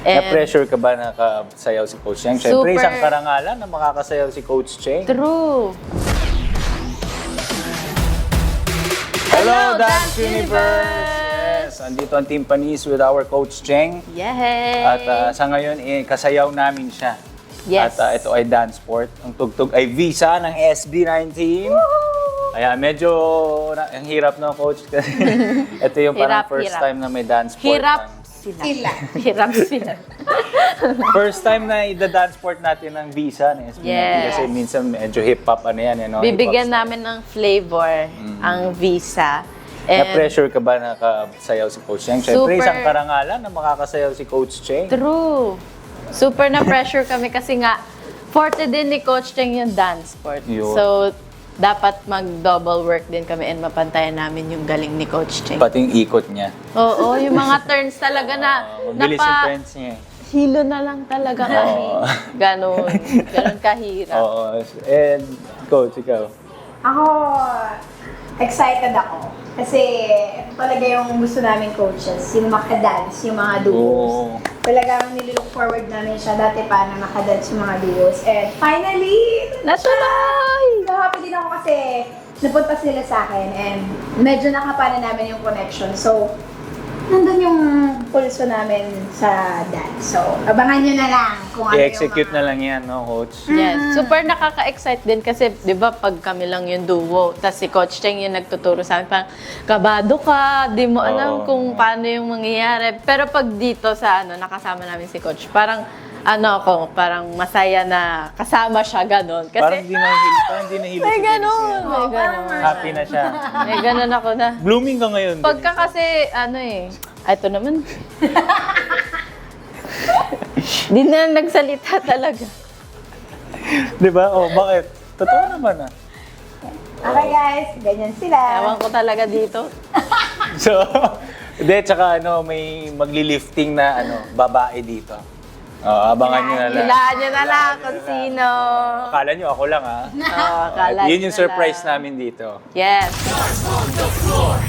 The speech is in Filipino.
Na-pressure ka ba nakasayaw si Coach Cheng? Siyempre, Super. isang karangalan na makakasayaw si Coach Cheng. True. Hello, Dance Universe! Yes, andito ang Team Panis with our Coach Cheng. Yay! At sa ngayon, kasayaw namin siya. Yes. At ito ay dance sport. Ang tugtog ay Visa ng SB19. Kaya medyo ang hirap no, Coach. Kasi ito yung parang first time na may dance sport. Hirap sila. Hirap sila. First time na ida-dance sport natin ng Visa ng SB19. Yes. Kasi minsan medyo hip-hop ano yan. You know, Bibigyan hip-hop namin ng flavor ang Visa. na-pressure ka ba nakasayaw si Coach Cheng? Siyempre, Super. isang karangalan na makakasayaw si Coach Cheng. True. Super na-pressure kami kasi nga, forte din ni Coach Cheng yung dance sport. Yun. So, dapat mag-double work din kami and mapantayan namin yung galing ni Coach Cheng. Pati yung ikot niya. Oo, yung mga turns talaga na Mabilis yung friends niya. hilo na lang talaga kami. Ganon kahirap. Oo. And, Coach, ikaw? Ako, excited ako. Kasi ito talaga yung gusto namin coaches, yung makadance, yung mga duos. Talagang nililook forward namin siya dati pa na makadance yung mga duos. And finally, Natuloy! so happy din ako kasi napunta sila sa akin and medyo nakapana namin yung connection. So, nandun yung pulso namin sa dance. So, abangan nyo na lang kung ano I-execute yung na lang yan, no, Coach? Yes, super nakaka-excite din kasi 'di ba pag kami lang yung duo, tapos si Coach Cheng yung nagtuturo sa amin, parang kabado ka, di mo alam Oo. kung paano yung mangyayari. Pero pag dito sa nakasama namin si Coach, parang parang masaya na kasama siya ganon. Parang Kasi di nahilo may si ganon, Coach. may ganon. Happy na siya. May ganon ako na. Blooming ka ngayon. Pagka kasi ito naman. Di na nagsalita talaga. Di ba? Oh, bakit? Totoo naman ah. Okay guys, ganyan sila. Ewan ko talaga dito. So, tsaka may magli-lifting na babae dito. Abangan nyo na lang. Hilaan nyo na lang kung sino. Akala nyo ako lang Akala Yun nyo yung na surprise lang. namin dito. Yes. Dance on the floor.